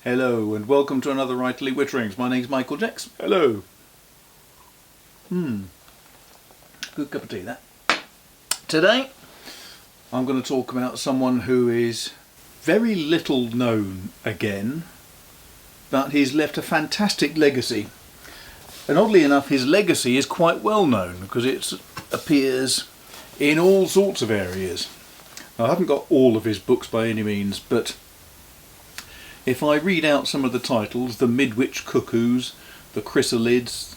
Hello and welcome to another Writerly Witterings. My name's Michael Jacks. Hello. Good cup of tea that. Today I'm going to talk about someone who is very little known again, but he's left a fantastic legacy. And oddly enough, his legacy is quite well known because it appears in all sorts of areas. Now, I haven't got all of his books by any means, but if I read out some of the titles, The Midwich Cuckoos, The Chrysalids,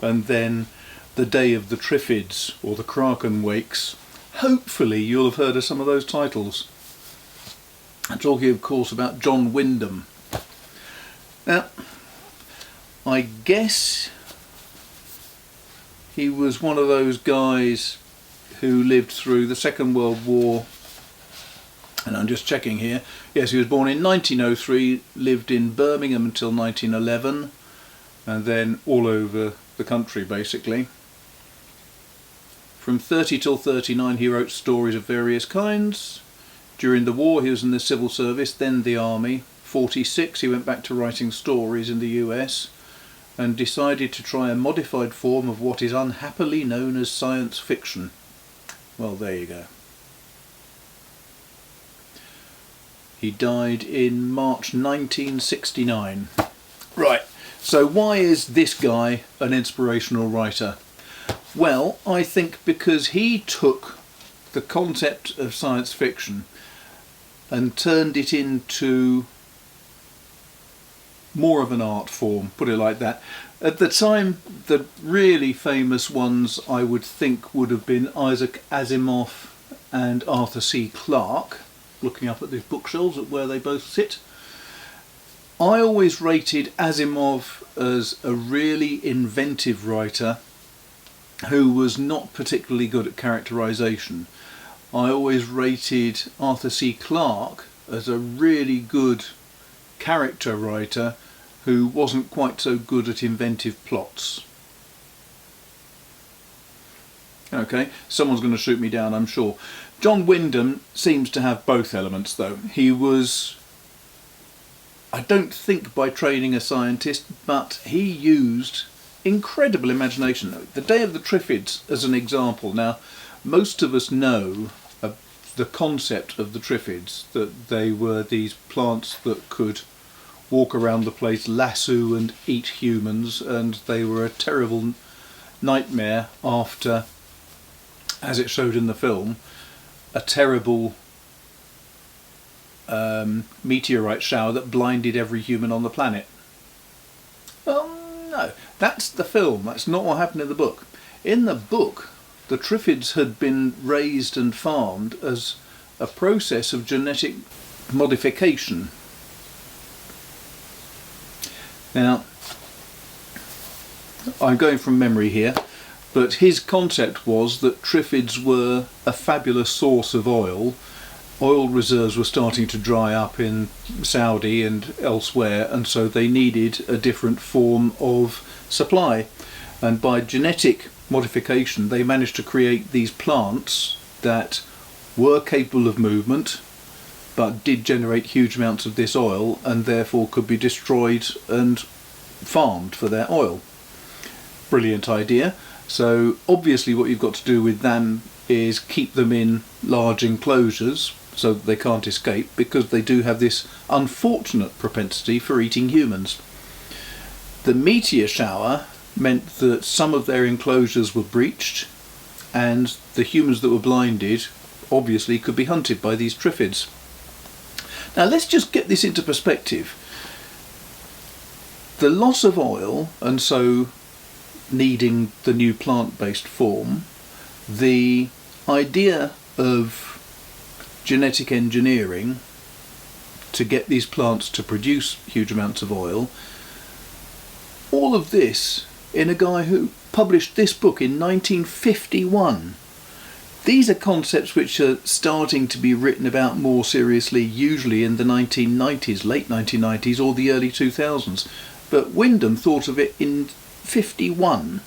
and then The Day of the Triffids, or The Kraken Wakes, hopefully you'll have heard of some of those titles. I'm talking of course about John Wyndham. Now, I guess he was one of those guys who lived through the Second World War. And I'm just checking here. Yes, he was born in 1903, lived in Birmingham until 1911, and then all over the country basically. From 30 till 39 he wrote stories of various kinds. During the war he was in the civil service, then the army. 46 he went back to writing stories in the US and decided to try a modified form of what is unhappily known as science fiction. Well, there you go. He died in March 1969. Right, so why is this guy an inspirational writer? Well, I think because he took the concept of science fiction and turned it into more of an art form, put it like that. At the time, the really famous ones I would think would have been Isaac Asimov and Arthur C. Clarke. Looking up at these bookshelves at where they both sit. I always rated Asimov as a really inventive writer who was not particularly good at characterization. I always rated Arthur C. Clarke as a really good character writer who wasn't quite so good at inventive plots. Okay, someone's going to shoot me down, I'm sure. John Wyndham seems to have both elements though. He was, I don't think by training a scientist, but he used incredible imagination. The Day of the Triffids as an example. Now, most of us know the concept of the Triffids, that they were these plants that could walk around the place, lasso and eat humans, and they were a terrible nightmare after, as it showed in the film, a terrible meteorite shower that blinded every human on the planet. Well, no, that's the film, that's not what happened in the book. In the book, the Triffids had been raised and farmed as a process of genetic modification. Now, I'm going from memory here, but his concept was that Triffids were a fabulous source of oil. Oil reserves were starting to dry up in Saudi and elsewhere, and so they needed a different form of supply. And by genetic modification they managed to create these plants that were capable of movement but did generate huge amounts of this oil and therefore could be destroyed and farmed for their oil. Brilliant idea. So obviously what you've got to do with them is keep them in large enclosures so that they can't escape, because they do have this unfortunate propensity for eating humans. The meteor shower meant that some of their enclosures were breached and the humans that were blinded obviously could be hunted by these Triffids. Now let's just get this into perspective. The loss of oil, and so needing the new plant-based form, the idea of genetic engineering to get these plants to produce huge amounts of oil, all of this in a guy who published this book in 1951. These are concepts which are starting to be written about more seriously usually in the 1990s, late 1990s or the early 2000s. But Wyndham thought of it in 51,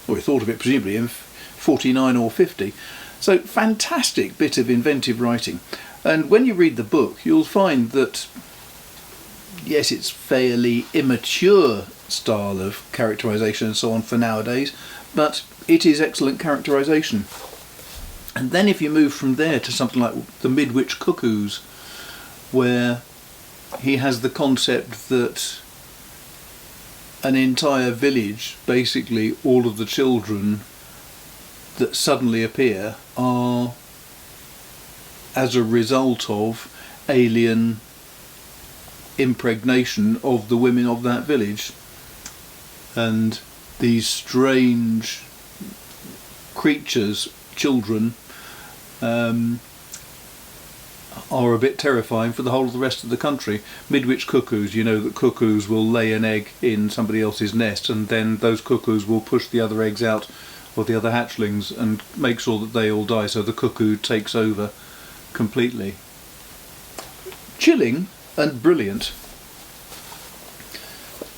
or he thought of it presumably in 49 or 50. So fantastic bit of inventive writing. And when you read the book you'll find that yes, it's fairly immature style of characterisation and so on for nowadays, but it is excellent characterisation. And then if you move from there to something like the Midwich Cuckoos, where he has the concept that an entire village, basically all of the children that suddenly appear, are as a result of alien impregnation of the women of that village, and these strange creatures, children, are a bit terrifying for the whole of the rest of the country. Midwich Cuckoos, you know that cuckoos will lay an egg in somebody else's nest, and then those cuckoos will push the other eggs out, or the other hatchlings, and make sure that they all die, so the cuckoo takes over completely. Chilling and brilliant.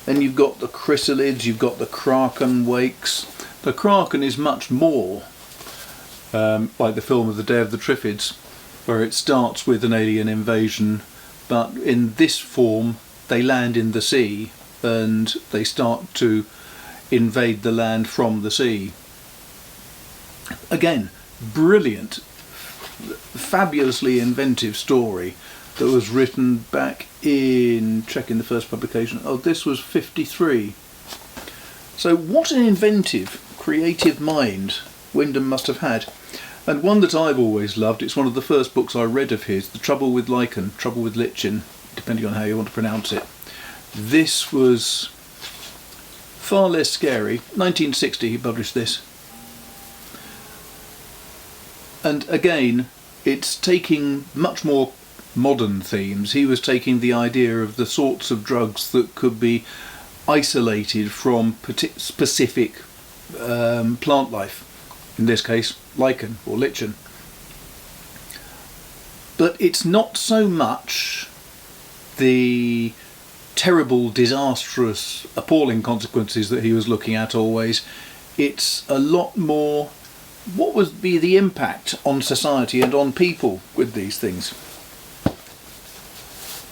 Then you've got the chrysalids, you've got the kraken wakes. The kraken is much more like the film of The Day of the Triffids, where it starts with an alien invasion, but in this form they land in the sea and they start to invade the land from the sea. Again, brilliant, fabulously inventive story that was written back in, checking the first publication, oh, this was 53. So what an inventive, creative mind Wyndham must have had. And one that I've always loved, it's one of the first books I read of his, The Trouble with Lichen, Trouble with Lichen, depending on how you want to pronounce it. This was far less scary. 1960 he published this. And again, it's taking much more modern themes. He was taking the idea of the sorts of drugs that could be isolated from specific plant life. In this case, lichen or lichen. But it's not so much the terrible, disastrous, appalling consequences that he was looking at always. It's a lot more what would be the impact on society and on people with these things.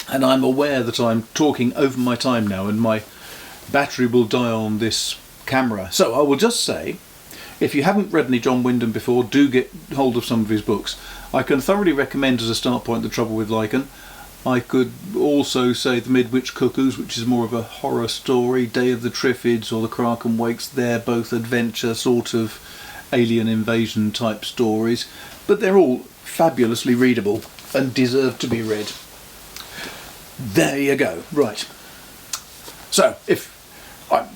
And I'm aware that I'm talking over my time now and my battery will die on this camera. So I will just say, if you haven't read any John Wyndham before, do get hold of some of his books. I can thoroughly recommend as a start point The Trouble with Lichen. I could also say The Midwich Cuckoos, which is more of a horror story, Day of the Triffids or The Kraken Wakes. They're both adventure, sort of alien invasion type stories, but they're all fabulously readable and deserve to be read. There you go. Right. So,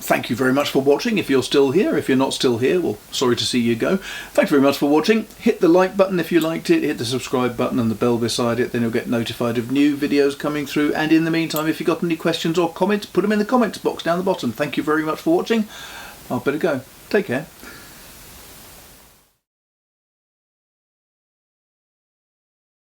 thank you very much for watching if you're still here. If you're not still here, well, sorry to see you go. Thank you very much for watching. Hit the like button if you liked it, hit the subscribe button and the bell beside it, then you'll get notified of new videos coming through. And in the meantime, if you've got any questions or comments, put them in the comments box down the bottom. Thank you very much for watching. I'll better go. Take care.